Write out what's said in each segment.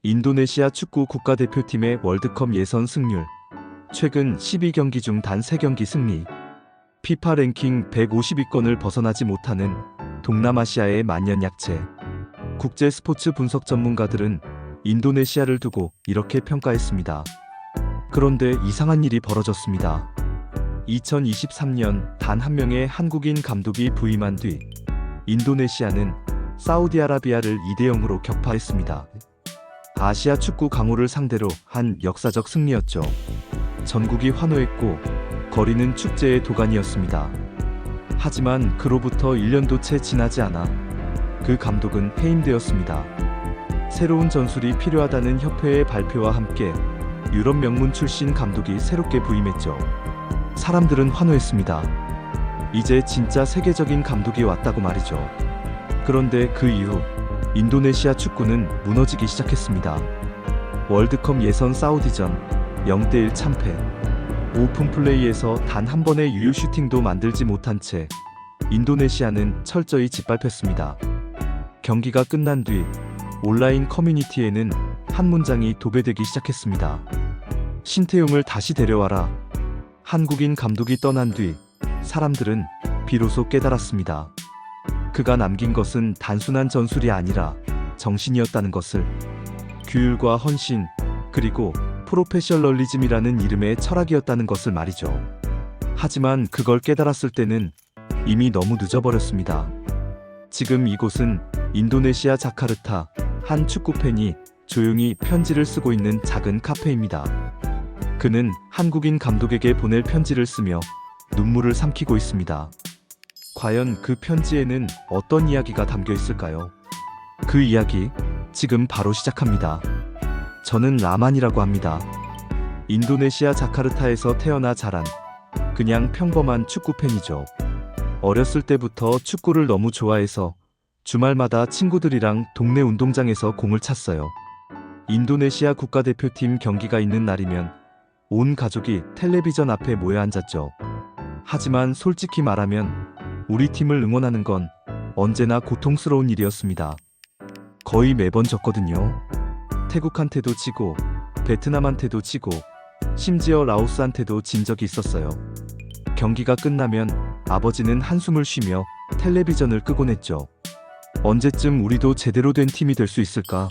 인도네시아 축구 국가대표팀의 월드컵 예선 승률. 최근 12경기 중 단 3경기 승리. 피파 랭킹 150위권을 벗어나지 못하는 동남아시아의 만년약체. 국제 스포츠 분석 전문가들은 인도네시아를 두고 이렇게 평가했습니다. 그런데 이상한 일이 벌어졌습니다. 2023년 단 한 명의 한국인 감독이 부임한 뒤 인도네시아는 사우디아라비아를 2대0으로 격파했습니다. 아시아 축구 강호를 상대로 한 역사적 승리였죠. 전국이 환호했고 거리는 축제의 도가니였습니다. 하지만 그로부터 1년도 채 지나지 않아 그 감독은 해임되었습니다. 새로운 전술이 필요하다는 협회의 발표와 함께 유럽 명문 출신 감독이 새롭게 부임했죠. 사람들은 환호했습니다. 이제 진짜 세계적인 감독이 왔다고 말이죠. 그런데 그 이후 인도네시아 축구는 무너지기 시작했습니다. 월드컵 예선 사우디전 0대1 참패. 오픈 플레이에서 단 한 번의 유효 슈팅도 만들지 못한 채 인도네시아는 철저히 짓밟혔습니다. 경기가 끝난 뒤 온라인 커뮤니티에는 한 문장이 도배되기 시작했습니다. 신태용을 다시 데려와라. 한국인 감독이 떠난 뒤 사람들은 비로소 깨달았습니다. 그가 남긴 것은 단순한 전술이 아니라 정신이었다는 것을. 규율과 헌신, 그리고 프로페셔널리즘이라는 이름의 철학이었다는 것을 말이죠. 하지만 그걸 깨달았을 때는 이미 너무 늦어버렸습니다. 지금 이곳은 인도네시아 자카르타 한 축구팬이 조용히 편지를 쓰고 있는 작은 카페입니다. 그는 한국인 감독에게 보낼 편지를 쓰며 눈물을 삼키고 있습니다. 과연 그 편지에는 어떤 이야기가 담겨 있을까요? 그 이야기 지금 바로 시작합니다. 저는 라만이라고 합니다. 인도네시아 자카르타에서 태어나 자란 그냥 평범한 축구팬이죠. 어렸을 때부터 축구를 너무 좋아해서 주말마다 친구들이랑 동네 운동장에서 공을 찼어요. 인도네시아 국가대표팀 경기가 있는 날이면 온 가족이 텔레비전 앞에 모여 앉았죠. 하지만 솔직히 말하면 우리 팀을 응원하는 건 언제나 고통스러운 일이었습니다. 거의 매번 졌거든요. 태국한테도 지고, 베트남한테도 지고, 심지어 라오스한테도 진 적이 있었어요. 경기가 끝나면 아버지는 한숨을 쉬며 텔레비전을 끄곤 했죠. 언제쯤 우리도 제대로 된 팀이 될 수 있을까?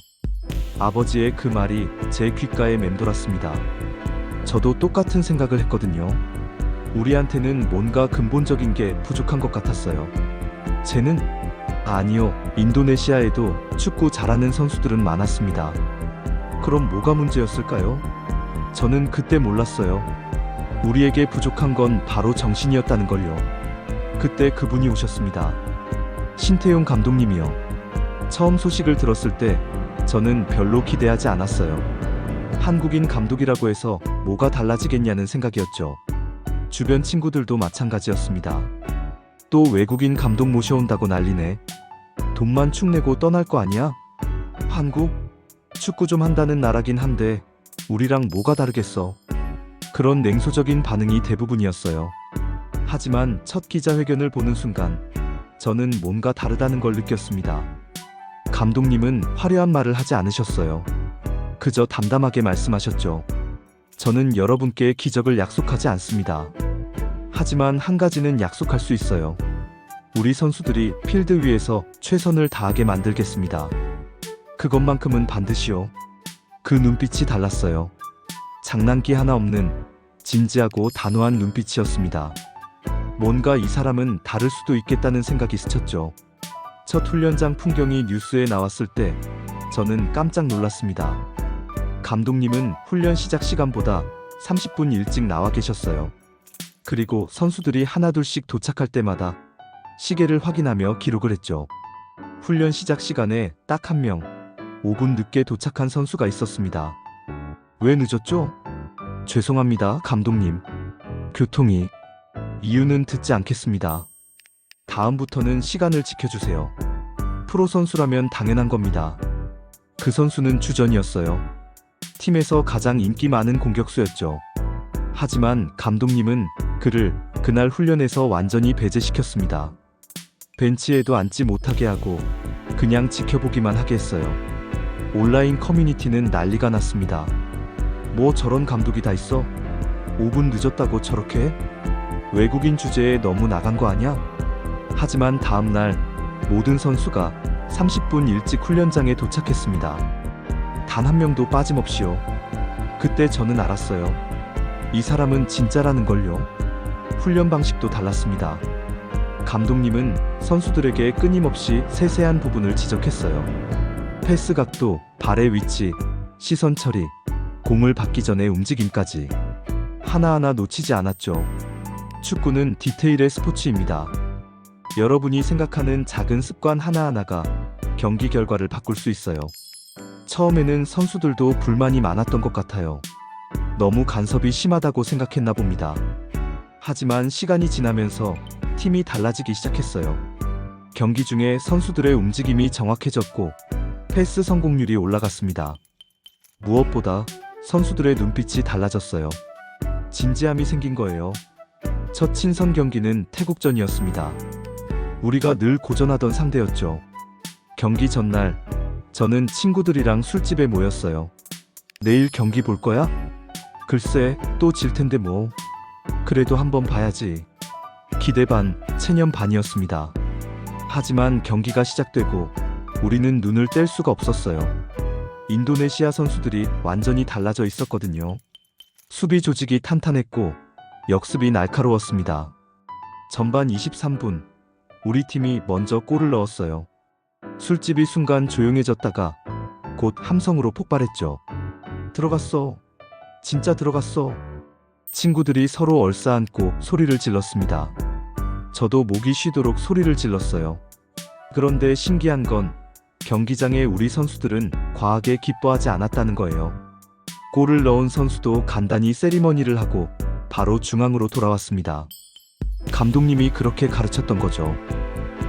아버지의 그 말이 제 귓가에 맴돌았습니다. 저도 똑같은 생각을 했거든요. 우리한테는 뭔가 근본적인 게 부족한 것 같았어요. 쟤는? 아니요, 인도네시아에도 축구 잘하는 선수들은 많았습니다. 그럼 뭐가 문제였을까요? 저는 그때 몰랐어요. 우리에게 부족한 건 바로 정신이었다는 걸요. 그때 그분이 오셨습니다. 신태용 감독님이요. 처음 소식을 들었을 때 저는 별로 기대하지 않았어요. 한국인 감독이라고 해서 뭐가 달라지겠냐는 생각이었죠. 주변 친구들도 마찬가지였습니다. 또 외국인 감독 모셔온다고 난리네. 돈만 축 내고 떠날 거 아니야? 한국? 축구 좀 한다는 나라긴 한데 우리랑 뭐가 다르겠어? 그런 냉소적인 반응이 대부분이었어요. 하지만 첫 기자회견을 보는 순간 저는 뭔가 다르다는 걸 느꼈습니다. 감독님은 화려한 말을 하지 않으셨어요. 그저 담담하게 말씀하셨죠. 저는 여러분께 기적을 약속하지 않습니다. 하지만 한 가지는 약속할 수 있어요. 우리 선수들이 필드 위에서 최선을 다하게 만들겠습니다. 그것만큼은 반드시요. 그 눈빛이 달랐어요. 장난기 하나 없는 진지하고 단호한 눈빛이었습니다. 뭔가 이 사람은 다를 수도 있겠다는 생각이 스쳤죠. 첫 훈련장 풍경이 뉴스에 나왔을 때 저는 깜짝 놀랐습니다. 감독님은 훈련 시작 시간보다 30분 일찍 나와 계셨어요. 그리고 선수들이 하나둘씩 도착할 때마다 시계를 확인하며 기록을 했죠. 훈련 시작 시간에 딱 한 명, 5분 늦게 도착한 선수가 있었습니다. 왜 늦었죠? 죄송합니다, 감독님. 교통이. 이유는 듣지 않겠습니다. 다음부터는 시간을 지켜주세요. 프로 선수라면 당연한 겁니다. 그 선수는 주전이었어요. 팀에서 가장 인기 많은 공격수였죠. 하지만 감독님은 그를 그날 훈련에서 완전히 배제시켰습니다. 벤치에도 앉지 못하게 하고 그냥 지켜보기만 하게 했어요. 온라인 커뮤니티는 난리가 났습니다. 뭐 저런 감독이 다 있어? 5분 늦었다고 저렇게 해? 외국인 주제에 너무 나간 거 아니야? 하지만 다음날 모든 선수가 30분 일찍 훈련장에 도착했습니다. 단 한 명도 빠짐없이요. 그때 저는 알았어요. 이 사람은 진짜라는 걸요. 훈련 방식도 달랐습니다. 감독님은 선수들에게 끊임없이 세세한 부분을 지적했어요. 패스 각도, 발의 위치, 시선 처리, 공을 받기 전의 움직임까지 하나하나 놓치지 않았죠. 축구는 디테일의 스포츠입니다. 여러분이 생각하는 작은 습관 하나하나가 경기 결과를 바꿀 수 있어요. 처음에는 선수들도 불만이 많았던 것 같아요. 너무 간섭이 심하다고 생각했나 봅니다. 하지만 시간이 지나면서 팀이 달라지기 시작했어요. 경기 중에 선수들의 움직임이 정확해졌고 패스 성공률이 올라갔습니다. 무엇보다 선수들의 눈빛이 달라졌어요. 진지함이 생긴 거예요. 첫 친선 경기는 태국전이었습니다. 우리가 늘 고전하던 상대였죠. 경기 전날 저는 친구들이랑 술집에 모였어요. 내일 경기 볼 거야? 글쎄, 또 질 텐데 뭐. 그래도 한번 봐야지. 기대 반, 체념 반이었습니다. 하지만 경기가 시작되고 우리는 눈을 뗄 수가 없었어요. 인도네시아 선수들이 완전히 달라져 있었거든요. 수비 조직이 탄탄했고 역습이 날카로웠습니다. 전반 23분, 우리 팀이 먼저 골을 넣었어요. 술집이 순간 조용해졌다가 곧 함성으로 폭발했죠. 들어갔어. 진짜 들어갔어. 친구들이 서로 얼싸안고 소리를 질렀습니다. 저도 목이 쉬도록 소리를 질렀어요. 그런데 신기한 건 경기장에 우리 선수들은 과하게 기뻐하지 않았다는 거예요. 골을 넣은 선수도 간단히 세리머니를 하고 바로 중앙으로 돌아왔습니다. 감독님이 그렇게 가르쳤던 거죠.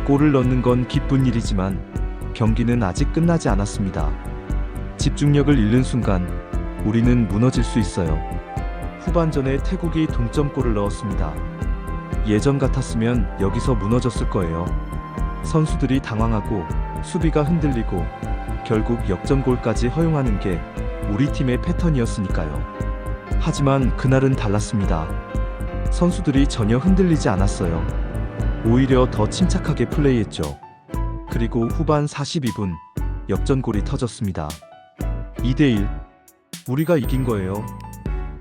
골을 넣는 건 기쁜 일이지만 경기는 아직 끝나지 않았습니다. 집중력을 잃는 순간 우리는 무너질 수 있어요. 후반전에 태국이 동점골을 넣었습니다. 예전 같았으면 여기서 무너졌을 거예요. 선수들이 당황하고 수비가 흔들리고 결국 역전골까지 허용하는 게 우리 팀의 패턴이었으니까요. 하지만 그날은 달랐습니다. 선수들이 전혀 흔들리지 않았어요. 오히려 더 침착하게 플레이했죠. 그리고 후반 42분 역전골이 터졌습니다. 2대1. 우리가 이긴 거예요.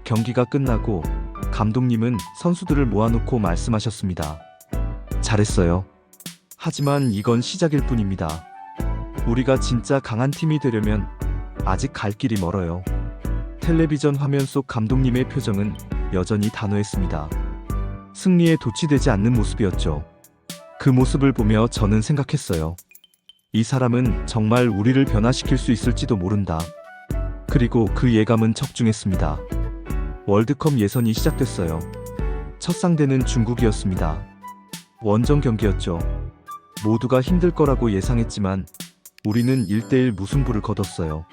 경기가 끝나고 감독님은 선수들을 모아놓고 말씀하셨습니다. 잘했어요. 하지만 이건 시작일 뿐입니다. 우리가 진짜 강한 팀이 되려면 아직 갈 길이 멀어요. 텔레비전 화면 속 감독님의 표정은 여전히 단호했습니다. 승리에 도취되지 않는 모습이었죠. 그 모습을 보며 저는 생각했어요. 이 사람은 정말 우리를 변화시킬 수 있을지도 모른다. 그리고 그 예감은 적중했습니다. 월드컵 예선이 시작됐어요. 첫 상대는 중국이었습니다. 원정 경기였죠. 모두가 힘들 거라고 예상했지만 우리는 1대1 무승부를 거뒀어요.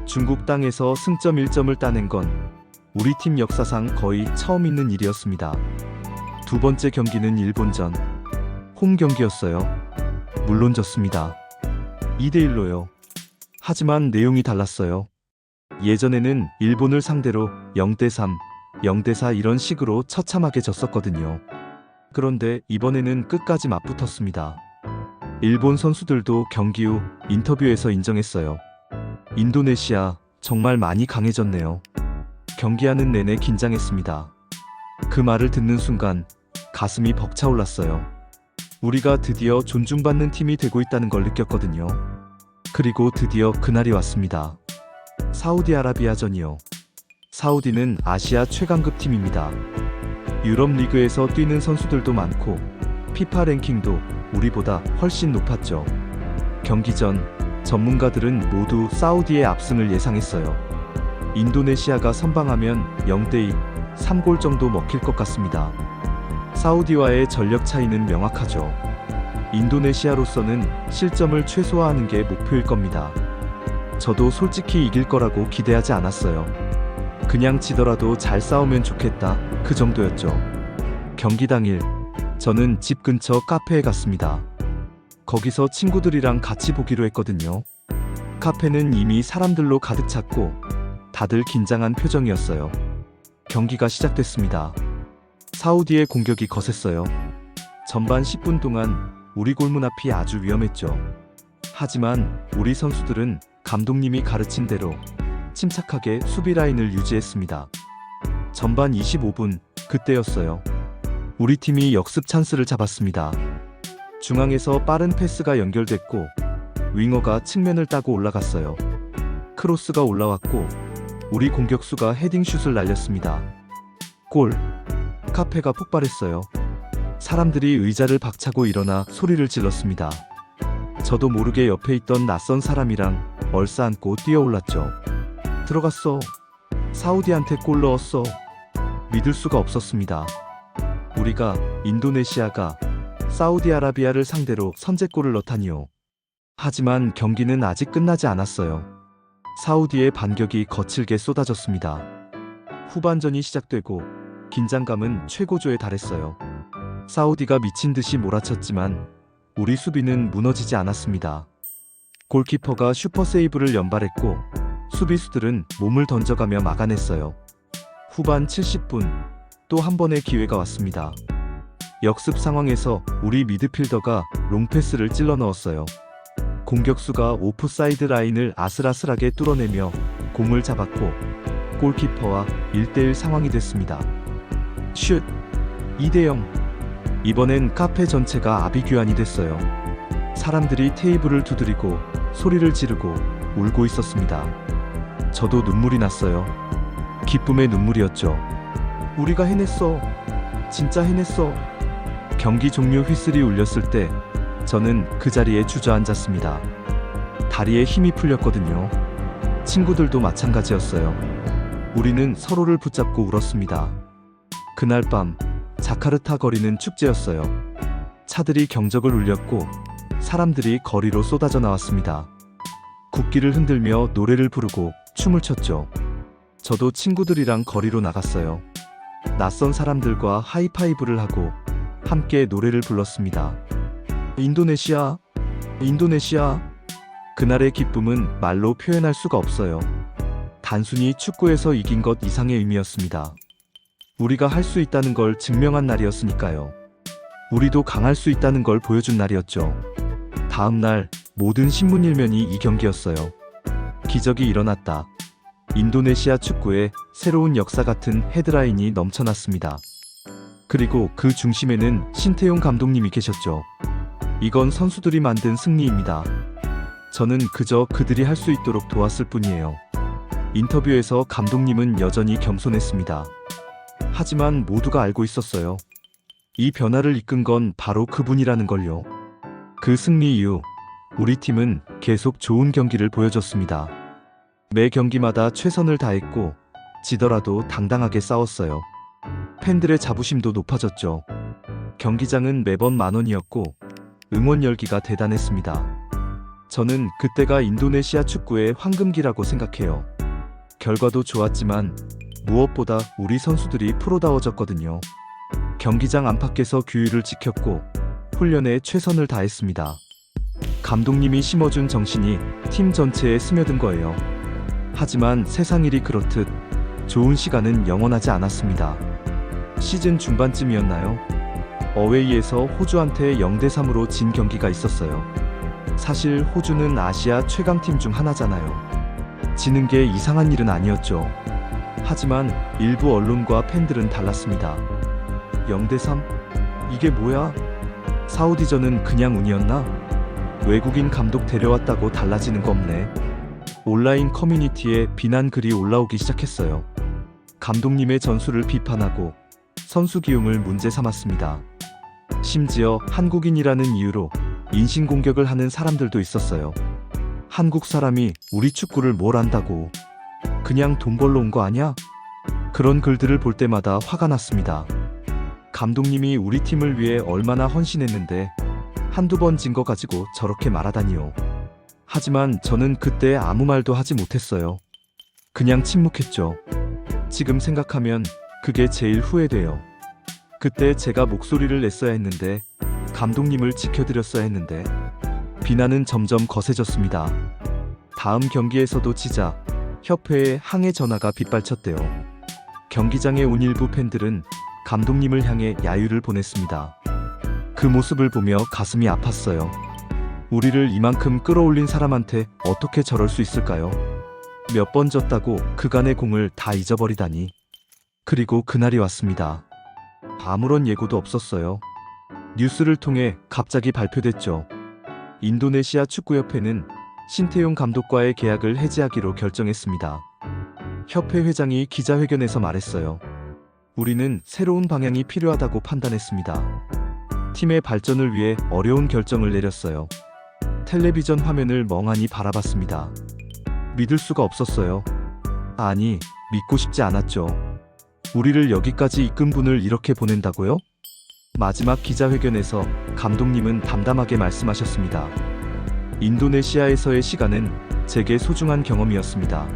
중국 땅에서 승점 1점을 따낸 건 우리 팀 역사상 거의 처음 있는 일이었습니다. 두 번째 경기는 일본전 홈 경기였어요. 물론 졌습니다. 2대1로요. 하지만 내용이 달랐어요. 예전에는 일본을 상대로 0대3, 0대4 이런 식으로 처참하게 졌었거든요. 그런데 이번에는 끝까지 맞붙었습니다. 일본 선수들도 경기 후 인터뷰에서 인정했어요. 인도네시아 정말 많이 강해졌네요. 경기하는 내내 긴장했습니다. 그 말을 듣는 순간 가슴이 벅차올랐어요. 우리가 드디어 존중받는 팀이 되고 있다는 걸 느꼈거든요. 그리고 드디어 그날이 왔습니다. 사우디아라비아전이요. 사우디는 아시아 최강급 팀입니다. 유럽 리그에서 뛰는 선수들도 많고 피파 랭킹도 우리보다 훨씬 높았죠. 경기 전 전문가들은 모두 사우디의 압승을 예상했어요. 인도네시아가 선방하면 0대2, 3골 정도 먹힐 것 같습니다. 사우디와의 전력 차이는 명확하죠. 인도네시아로서는 실점을 최소화하는 게 목표일 겁니다. 저도 솔직히 이길 거라고 기대하지 않았어요. 그냥 지더라도 잘 싸우면 좋겠다, 그 정도였죠. 경기 당일 저는 집 근처 카페에 갔습니다. 거기서 친구들이랑 같이 보기로 했거든요. 카페는 이미 사람들로 가득 찼고 다들 긴장한 표정이었어요. 경기가 시작됐습니다. 사우디의 공격이 거셌어요. 전반 10분 동안 우리 골문 앞이 아주 위험했죠. 하지만 우리 선수들은 감독님이 가르친 대로 침착하게 수비 라인을 유지했습니다. 전반 25분, 그때였어요. 우리 팀이 역습 찬스를 잡았습니다. 중앙에서 빠른 패스가 연결됐고 윙어가 측면을 따고 올라갔어요. 크로스가 올라왔고 우리 공격수가 헤딩슛을 날렸습니다. 골! 카페가 폭발했어요. 사람들이 의자를 박차고 일어나 소리를 질렀습니다. 저도 모르게 옆에 있던 낯선 사람이랑 얼싸안고 뛰어올랐죠. 들어갔어. 사우디한테 골 넣었어. 믿을 수가 없었습니다. 우리가, 인도네시아가 사우디아라비아를 상대로 선제골을 넣다니요. 하지만 경기는 아직 끝나지 않았어요. 사우디의 반격이 거칠게 쏟아졌습니다. 후반전이 시작되고 긴장감은 최고조에 달했어요. 사우디가 미친 듯이 몰아쳤지만 우리 수비는 무너지지 않았습니다. 골키퍼가 슈퍼 세이브를 연발했고 수비수들은 몸을 던져가며 막아냈어요. 후반 70분, 또 한 번의 기회가 왔습니다. 역습 상황에서 우리 미드필더가 롱패스를 찔러 넣었어요. 공격수가 오프사이드 라인을 아슬아슬하게 뚫어내며 공을 잡았고 골키퍼와 1대1 상황이 됐습니다. 슛! 2대0. 이번엔 카페 전체가 아비규환이 됐어요. 사람들이 테이블을 두드리고 소리를 지르고 울고 있었습니다. 저도 눈물이 났어요. 기쁨의 눈물이었죠. 우리가 해냈어. 진짜 해냈어. 경기 종료 휘슬이 울렸을 때 저는 그 자리에 주저앉았습니다. 다리에 힘이 풀렸거든요. 친구들도 마찬가지였어요. 우리는 서로를 붙잡고 울었습니다. 그날 밤 자카르타 거리는 축제였어요. 차들이 경적을 울렸고 사람들이 거리로 쏟아져 나왔습니다. 국기를 흔들며 노래를 부르고 춤을 췄죠. 저도 친구들이랑 거리로 나갔어요. 낯선 사람들과 하이파이브를 하고 함께 노래를 불렀습니다. 인도네시아, 인도네시아. 그날의 기쁨은 말로 표현할 수가 없어요. 단순히 축구에서 이긴 것 이상의 의미였습니다. 우리가 할 수 있다는 걸 증명한 날이었으니까요. 우리도 강할 수 있다는 걸 보여준 날이었죠. 다음 날 모든 신문 일면이 이 경기였어요. 기적이 일어났다. 인도네시아 축구에 새로운 역사 같은 헤드라인이 넘쳐났습니다. 그리고 그 중심에는 신태용 감독님이 계셨죠. 이건 선수들이 만든 승리입니다. 저는 그저 그들이 할 수 있도록 도왔을 뿐이에요. 인터뷰에서 감독님은 여전히 겸손했습니다. 하지만 모두가 알고 있었어요. 이 변화를 이끈 건 바로 그분이라는 걸요. 그 승리 이후 우리 팀은 계속 좋은 경기를 보여줬습니다. 매 경기마다 최선을 다했고 지더라도 당당하게 싸웠어요. 팬들의 자부심도 높아졌죠. 경기장은 매번 만원이었고 응원 열기가 대단했습니다. 저는 그때가 인도네시아 축구의 황금기라고 생각해요. 결과도 좋았지만 무엇보다 우리 선수들이 프로다워졌거든요. 경기장 안팎에서 규율을 지켰고 훈련에 최선을 다했습니다. 감독님이 심어준 정신이 팀 전체에 스며든 거예요. 하지만 세상 일이 그렇듯 좋은 시간은 영원하지 않았습니다. 시즌 중반쯤이었나요? 어웨이에서 호주한테 0대3으로 진 경기가 있었어요. 사실 호주는 아시아 최강팀 중 하나잖아요. 지는 게 이상한 일은 아니었죠. 하지만 일부 언론과 팬들은 달랐습니다. 0대3? 이게 뭐야? 사우디전은 그냥 운이었나? 외국인 감독 데려왔다고 달라지는 거 없네. 온라인 커뮤니티에 비난 글이 올라오기 시작했어요. 감독님의 전술을 비판하고 선수 기용을 문제 삼았습니다. 심지어 한국인이라는 이유로 인신공격을 하는 사람들도 있었어요. 한국 사람이 우리 축구를 뭘 안다고. 그냥 돈 벌러 온 거 아냐? 그런 글들을 볼 때마다 화가 났습니다. 감독님이 우리 팀을 위해 얼마나 헌신했는데 한두 번 진 거 가지고 저렇게 말하다니요. 하지만 저는 그때 아무 말도 하지 못했어요. 그냥 침묵했죠. 지금 생각하면 그게 제일 후회돼요. 그때 제가 목소리를 냈어야 했는데, 감독님을 지켜드렸어야 했는데. 비난은 점점 거세졌습니다. 다음 경기에서도 지자 협회에 항해 전화가 빗발쳤대요. 경기장에 온 일부 팬들은 감독님을 향해 야유를 보냈습니다. 그 모습을 보며 가슴이 아팠어요. 우리를 이만큼 끌어올린 사람한테 어떻게 저럴 수 있을까요? 몇 번 졌다고 그간의 공을 다 잊어버리다니. 그리고 그날이 왔습니다. 아무런 예고도 없었어요. 뉴스를 통해 갑자기 발표됐죠. 인도네시아 축구협회는 신태용 감독과의 계약을 해지하기로 결정했습니다. 협회 회장이 기자회견에서 말했어요. 우리는 새로운 방향이 필요하다고 판단했습니다. 팀의 발전을 위해 어려운 결정을 내렸어요. 텔레비전 화면을 멍하니 바라봤습니다. 믿을 수가 없었어요. 아니, 믿고 싶지 않았죠. 우리를 여기까지 이끈 분을 이렇게 보낸다고요? 마지막 기자회견에서 감독님은 담담하게 말씀하셨습니다. 인도네시아에서의 시간은 제게 소중한 경험이었습니다.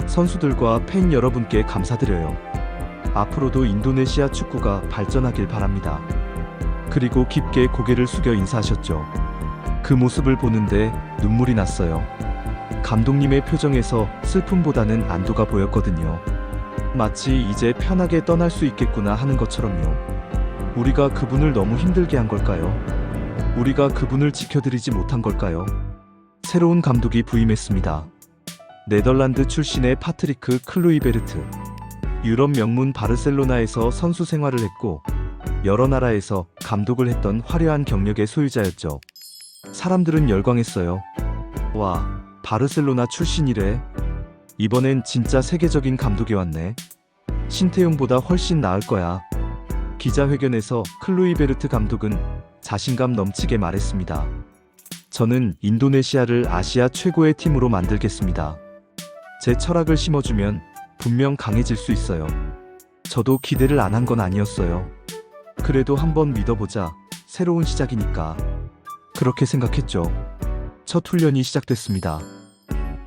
선수들과 팬 여러분께 감사드려요. 앞으로도 인도네시아 축구가 발전하길 바랍니다. 그리고 깊게 고개를 숙여 인사하셨죠. 그 모습을 보는데 눈물이 났어요. 감독님의 표정에서 슬픔보다는 안도가 보였거든요. 마치 이제 편하게 떠날 수 있겠구나 하는 것처럼요. 우리가 그분을 너무 힘들게 한 걸까요? 우리가 그분을 지켜드리지 못한 걸까요? 새로운 감독이 부임했습니다. 네덜란드 출신의 파트리크 클루이베르트. 유럽 명문 바르셀로나에서 선수 생활을 했고 여러 나라에서 감독을 했던 화려한 경력의 소유자였죠. 사람들은 열광했어요. 와, 바르셀로나 출신이래. 이번엔 진짜 세계적인 감독이 왔네. 신태용보다 훨씬 나을 거야. 기자회견에서 클루이베르트 감독은 자신감 넘치게 말했습니다. 저는 인도네시아를 아시아 최고의 팀으로 만들겠습니다. 제 철학을 심어주면 분명 강해질 수 있어요. 저도 기대를 안 한 건 아니었어요. 그래도 한번 믿어보자. 새로운 시작이니까. 그렇게 생각했죠. 첫 훈련이 시작됐습니다.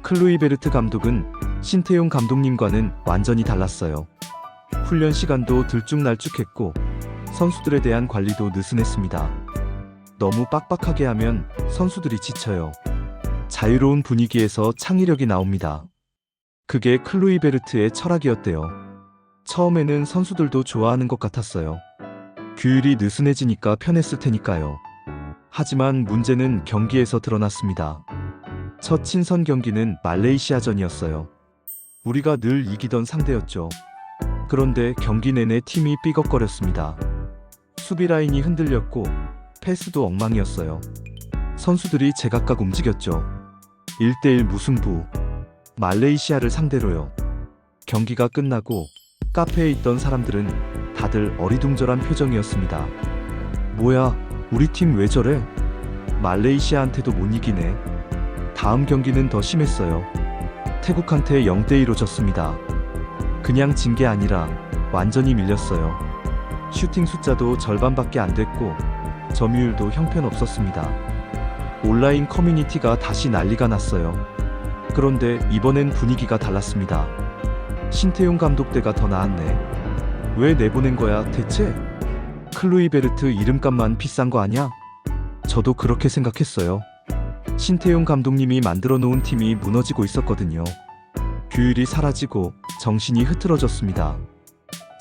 클루이베르트 감독은 신태용 감독님과는 완전히 달랐어요. 훈련 시간도 들쭉날쭉했고 선수들에 대한 관리도 느슨했습니다. 너무 빡빡하게 하면 선수들이 지쳐요. 자유로운 분위기에서 창의력이 나옵니다. 그게 클루이베르트의 철학이었대요. 처음에는 선수들도 좋아하는 것 같았어요. 규율이 느슨해지니까 편했을 테니까요. 하지만 문제는 경기에서 드러났습니다. 첫 친선 경기는 말레이시아전이었어요. 우리가 늘 이기던 상대였죠. 그런데 경기 내내 팀이 삐걱거렸습니다. 수비 라인이 흔들렸고 패스도 엉망이었어요. 선수들이 제각각 움직였죠. 1대1 무승부. 말레이시아를 상대로요. 경기가 끝나고 카페에 있던 사람들은 다들 어리둥절한 표정이었습니다. 뭐야, 우리 팀 왜 저래? 말레이시아한테도 못 이기네. 다음 경기는 더 심했어요. 태국한테 0대2로 졌습니다. 그냥 진 게 아니라 완전히 밀렸어요. 슈팅 숫자도 절반밖에 안 됐고 점유율도 형편없었습니다. 온라인 커뮤니티가 다시 난리가 났어요. 그런데 이번엔 분위기가 달랐습니다. 신태용 감독 때가 더 나았네. 왜 내보낸 거야 대체? 클루이베르트 이름값만 비싼 거 아냐? 저도 그렇게 생각했어요. 신태용 감독님이 만들어 놓은 팀이 무너지고 있었거든요. 규율이 사라지고 정신이 흐트러졌습니다.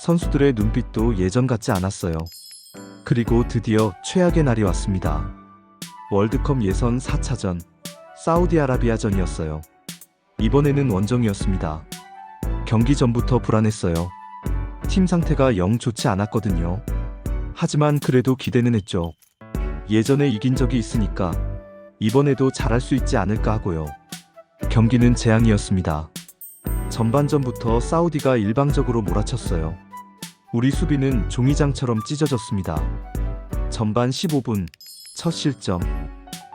선수들의 눈빛도 예전 같지 않았어요. 그리고 드디어 최악의 날이 왔습니다. 월드컵 예선 4차전, 사우디아라비아전이었어요. 이번에는 원정이었습니다. 경기 전부터 불안했어요. 팀 상태가 영 좋지 않았거든요. 하지만 그래도 기대는 했죠. 예전에 이긴 적이 있으니까 이번에도 잘할 수 있지 않을까 하고요. 경기는 재앙이었습니다. 전반전부터 사우디가 일방적으로 몰아쳤어요. 우리 수비는 종이장처럼 찢어졌습니다. 전반 15분 첫 실점,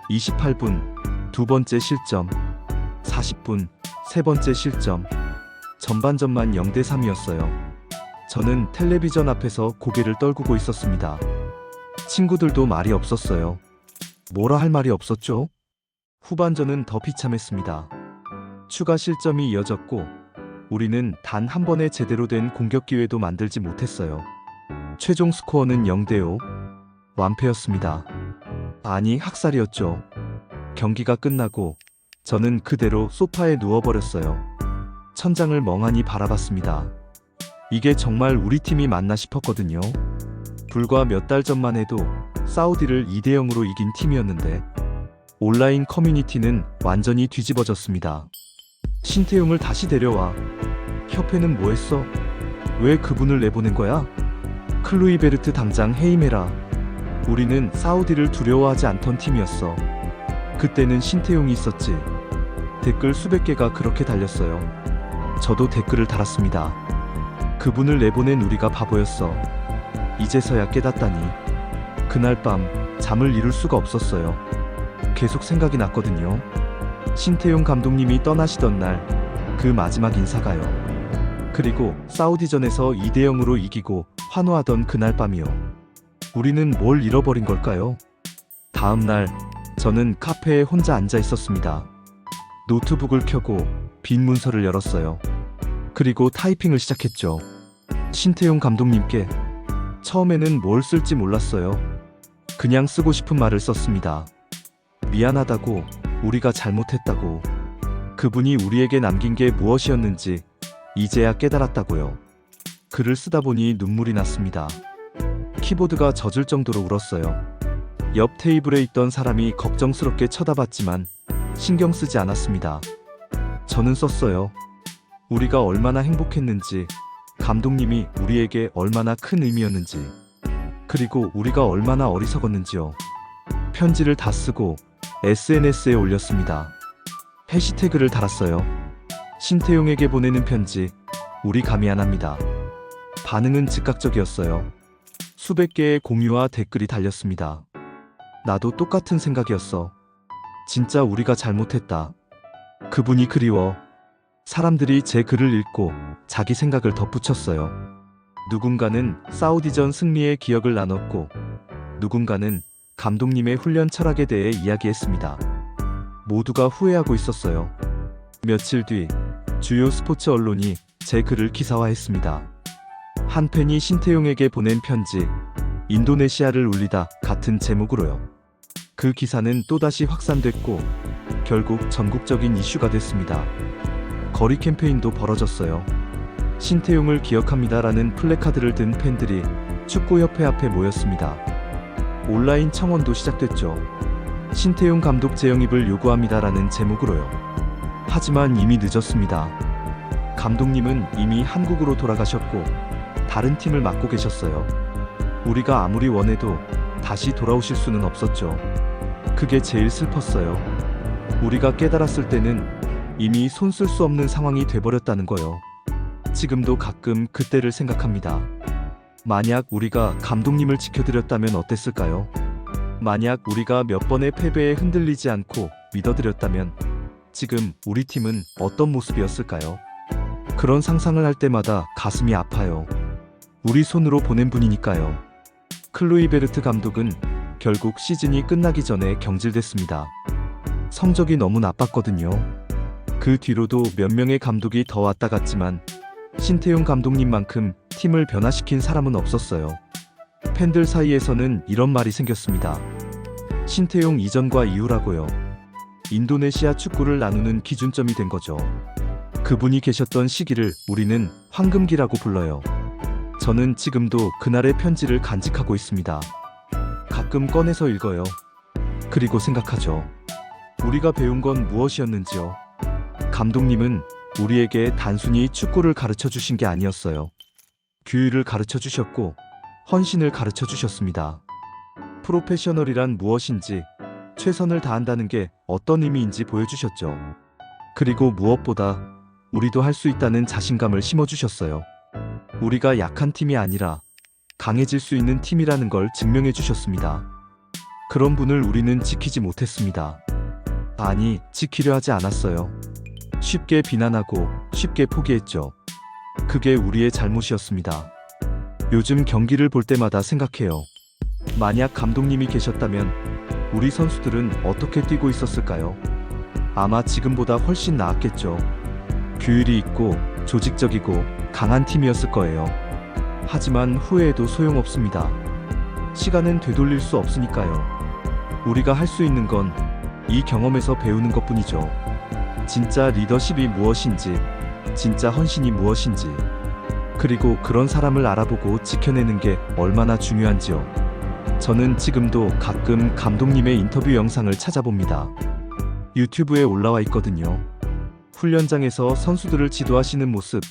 28분 두 번째 실점, 40분 세 번째 실점. 전반전만 0대3이었어요. 저는 텔레비전 앞에서 고개를 떨구고 있었습니다. 친구들도 말이 없었어요. 뭐라 할 말이 없었죠? 후반전은 더 비참했습니다. 추가 실점이 이어졌고 우리는 단 한 번의 제대로 된 공격 기회도 만들지 못했어요. 최종 스코어는 0대5. 완패였습니다. 아니, 학살이었죠. 경기가 끝나고 저는 그대로 소파에 누워버렸어요. 천장을 멍하니 바라봤습니다. 이게 정말 우리 팀이 맞나 싶었거든요. 불과 몇 달 전만 해도 사우디를 2대 0으로 이긴 팀이었는데 온라인 커뮤니티는 완전히 뒤집어졌습니다. 신태용을 다시 데려와. 협회는 뭐 했어? 왜 그분을 내보낸 거야? 클루이베르트 당장 해임해라. 우리는 사우디를 두려워하지 않던 팀이었어. 그때는 신태용이 있었지. 댓글 수백 개가 그렇게 달렸어요. 저도 댓글을 달았습니다. 그분을 내보낸 우리가 바보였어. 이제서야 깨닫다니. 그날 밤 잠을 이룰 수가 없었어요. 계속 생각이 났거든요. 신태용 감독님이 떠나시던 날 그 마지막 인사가요. 그리고 사우디전에서 2대 0으로 이기고 환호하던 그날 밤이요. 우리는 뭘 잃어버린 걸까요? 다음 날 저는 카페에 혼자 앉아 있었습니다. 노트북을 켜고 빈 문서를 열었어요. 그리고 타이핑을 시작했죠. 신태용 감독님께. 처음에는 뭘 쓸지 몰랐어요. 그냥 쓰고 싶은 말을 썼습니다. 미안하다고, 우리가 잘못했다고, 그분이 우리에게 남긴 게 무엇이었는지 이제야 깨달았다고요. 글을 쓰다 보니 눈물이 났습니다. 키보드가 젖을 정도로 울었어요. 옆 테이블에 있던 사람이 걱정스럽게 쳐다봤지만 신경 쓰지 않았습니다. 저는 썼어요. 우리가 얼마나 행복했는지, 감독님이 우리에게 얼마나 큰 의미였는지, 그리고 우리가 얼마나 어리석었는지요. 편지를 다 쓰고 SNS에 올렸습니다. 해시태그를 달았어요. 신태용에게 보내는 편지, 우리가 미안합니다. 반응은 즉각적이었어요. 수백 개의 공유와 댓글이 달렸습니다. 나도 똑같은 생각이었어. 진짜 우리가 잘못했다. 그분이 그리워. 사람들이 제 글을 읽고 자기 생각을 덧붙였어요. 누군가는 사우디전 승리의 기억을 나눴고, 누군가는 감독님의 훈련 철학에 대해 이야기했습니다. 모두가 후회하고 있었어요. 며칠 뒤 주요 스포츠 언론이 제 글을 기사화했습니다. 한 팬이 신태용에게 보낸 편지, 인도네시아를 울리다 같은 제목으로요. 그 기사는 또다시 확산됐고 결국 전국적인 이슈가 됐습니다. 거리 캠페인도 벌어졌어요. 신태용을 기억합니다라는 플래카드를 든 팬들이 축구협회 앞에 모였습니다. 온라인 청원도 시작됐죠. 신태용 감독 재영입을 요구합니다라는 제목으로요. 하지만 이미 늦었습니다. 감독님은 이미 한국으로 돌아가셨고 다른 팀을 맡고 계셨어요. 우리가 아무리 원해도 다시 돌아오실 수는 없었죠. 그게 제일 슬펐어요. 우리가 깨달았을 때는 이미 손 쓸 수 없는 상황이 돼버렸다는 거요. 지금도 가끔 그때를 생각합니다. 만약 우리가 감독님을 지켜드렸다면 어땠을까요? 만약 우리가 몇 번의 패배에 흔들리지 않고 믿어드렸다면 지금 우리 팀은 어떤 모습이었을까요? 그런 상상을 할 때마다 가슴이 아파요. 우리 손으로 보낸 분이니까요. 클루이베르트 감독은 결국 시즌이 끝나기 전에 경질됐습니다. 성적이 너무 나빴거든요. 그 뒤로도 몇 명의 감독이 더 왔다 갔지만 신태용 감독님만큼 팀을 변화시킨 사람은 없었어요. 팬들 사이에서는 이런 말이 생겼습니다. 신태용 이전과 이후라고요. 인도네시아 축구를 나누는 기준점이 된 거죠. 그분이 계셨던 시기를 우리는 황금기라고 불러요. 저는 지금도 그날의 편지를 간직하고 있습니다. 가끔 꺼내서 읽어요. 그리고 생각하죠. 우리가 배운 건 무엇이었는지요. 감독님은 우리에게 단순히 축구를 가르쳐 주신 게 아니었어요. 규율을 가르쳐 주셨고 헌신을 가르쳐 주셨습니다. 프로페셔널이란 무엇인지, 최선을 다한다는 게 어떤 의미인지 보여주셨죠. 그리고 무엇보다 우리도 할 수 있다는 자신감을 심어주셨어요. 우리가 약한 팀이 아니라 강해질 수 있는 팀이라는 걸 증명해 주셨습니다. 그런 분을 우리는 지키지 못했습니다. 아니, 지키려 하지 않았어요. 쉽게 비난하고 쉽게 포기했죠. 그게 우리의 잘못이었습니다. 요즘 경기를 볼 때마다 생각해요. 만약 감독님이 계셨다면 우리 선수들은 어떻게 뛰고 있었을까요? 아마 지금보다 훨씬 나았겠죠. 규율이 있고 조직적이고 강한 팀이었을 거예요. 하지만 후회해도 소용없습니다. 시간은 되돌릴 수 없으니까요. 우리가 할 수 있는 건 이 경험에서 배우는 것뿐이죠. 진짜 리더십이 무엇인지, 진짜 헌신이 무엇인지, 그리고 그런 사람을 알아보고 지켜내는 게 얼마나 중요한지요. 저는 지금도 가끔 감독님의 인터뷰 영상을 찾아봅니다. 유튜브에 올라와 있거든요. 훈련장에서 선수들을 지도하시는 모습,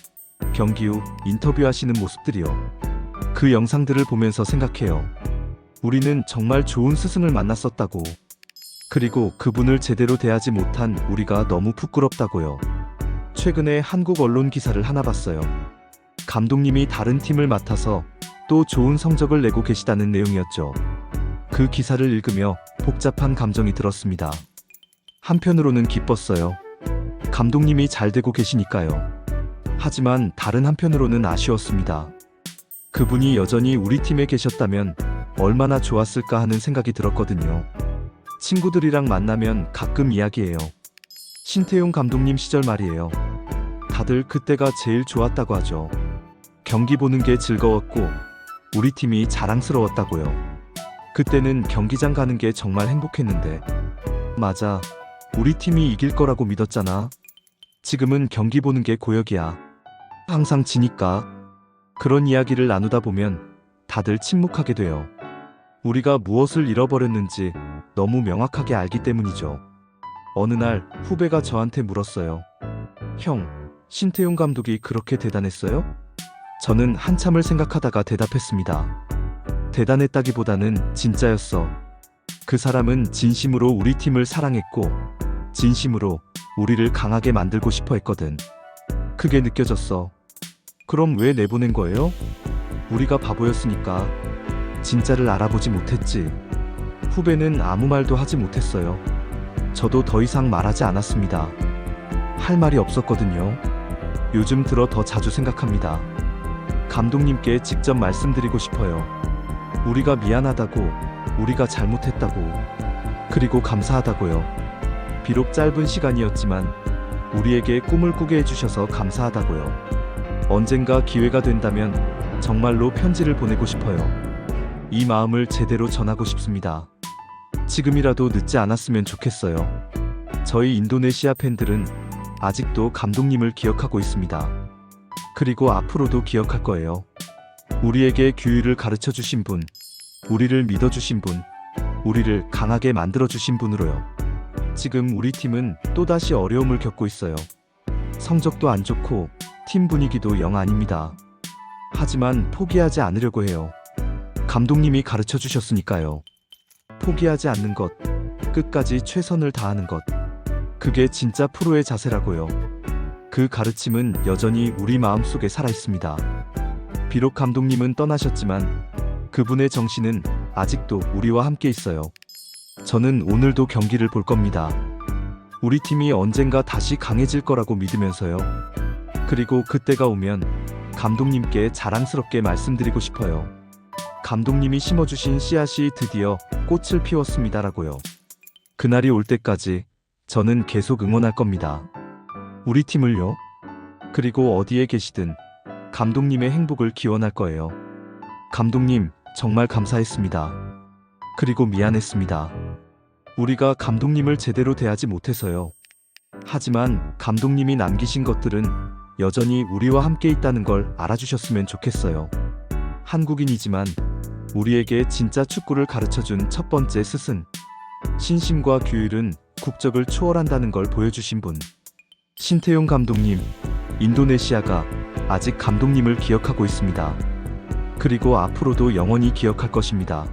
경기 후 인터뷰하시는 모습들이요. 그 영상들을 보면서 생각해요. 우리는 정말 좋은 스승을 만났었다고. 그리고 그분을 제대로 대하지 못한 우리가 너무 부끄럽다고요. 최근에 한국 언론 기사를 하나 봤어요. 감독님이 다른 팀을 맡아서 또 좋은 성적을 내고 계시다는 내용이었죠. 그 기사를 읽으며 복잡한 감정이 들었습니다. 한편으로는 기뻤어요. 감독님이 잘 되고 계시니까요. 하지만 다른 한편으로는 아쉬웠습니다. 그분이 여전히 우리 팀에 계셨다면 얼마나 좋았을까 하는 생각이 들었거든요. 친구들이랑 만나면 가끔 이야기해요. 신태용 감독님 시절 말이에요. 다들 그때가 제일 좋았다고 하죠. 경기 보는 게 즐거웠고 우리 팀이 자랑스러웠다고요. 그때는 경기장 가는 게 정말 행복했는데. 맞아. 우리 팀이 이길 거라고 믿었잖아. 지금은 경기 보는 게 고역이야. 항상 지니까. 그런 이야기를 나누다 보면 다들 침묵하게 돼요. 우리가 무엇을 잃어버렸는지 너무 명확하게 알기 때문이죠. 어느 날 후배가 저한테 물었어요. 형, 신태용 감독이 그렇게 대단했어요? 저는 한참을 생각하다가 대답했습니다. 대단했다기보다는 진짜였어. 그 사람은 진심으로 우리 팀을 사랑했고 진심으로 우리를 강하게 만들고 싶어 했거든. 그게 느껴졌어. 그럼 왜 내보낸 거예요? 우리가 바보였으니까. 진짜를 알아보지 못했지. 후배는 아무 말도 하지 못했어요. 저도 더 이상 말하지 않았습니다. 할 말이 없었거든요. 요즘 들어 더 자주 생각합니다. 감독님께 직접 말씀드리고 싶어요. 우리가 미안하다고, 우리가 잘못했다고, 그리고 감사하다고요. 비록 짧은 시간이었지만 우리에게 꿈을 꾸게 해주셔서 감사하다고요. 언젠가 기회가 된다면 정말로 편지를 보내고 싶어요. 이 마음을 제대로 전하고 싶습니다. 지금이라도 늦지 않았으면 좋겠어요. 저희 인도네시아 팬들은 아직도 감독님을 기억하고 있습니다. 그리고 앞으로도 기억할 거예요. 우리에게 규율을 가르쳐 주신 분, 우리를 믿어주신 분, 우리를 강하게 만들어주신 분으로요. 지금 우리 팀은 또다시 어려움을 겪고 있어요. 성적도 안 좋고 팀 분위기도 영 아닙니다. 하지만 포기하지 않으려고 해요. 감독님이 가르쳐 주셨으니까요. 포기하지 않는 것, 끝까지 최선을 다하는 것. 그게 진짜 프로의 자세라고요. 그 가르침은 여전히 우리 마음속에 살아있습니다. 비록 감독님은 떠나셨지만 그분의 정신은 아직도 우리와 함께 있어요. 저는 오늘도 경기를 볼 겁니다. 우리 팀이 언젠가 다시 강해질 거라고 믿으면서요. 그리고 그때가 오면 감독님께 자랑스럽게 말씀드리고 싶어요. 감독님이 심어주신 씨앗이 드디어 꽃을 피웠습니다라고요. 그날이 올 때까지 저는 계속 응원할 겁니다. 우리 팀을요. 그리고 어디에 계시든 감독님의 행복을 기원할 거예요. 감독님, 정말 감사했습니다. 그리고 미안했습니다. 우리가 감독님을 제대로 대하지 못해서요. 하지만 감독님이 남기신 것들은 여전히 우리와 함께 있다는 걸 알아주셨으면 좋겠어요. 한국인이지만 우리에게 진짜 축구를 가르쳐준 첫 번째 스승. 신심과 규율은 국적을 초월한다는 걸 보여주신 분. 신태용 감독님, 인도네시아가 아직 감독님을 기억하고 있습니다. 그리고 앞으로도 영원히 기억할 것입니다.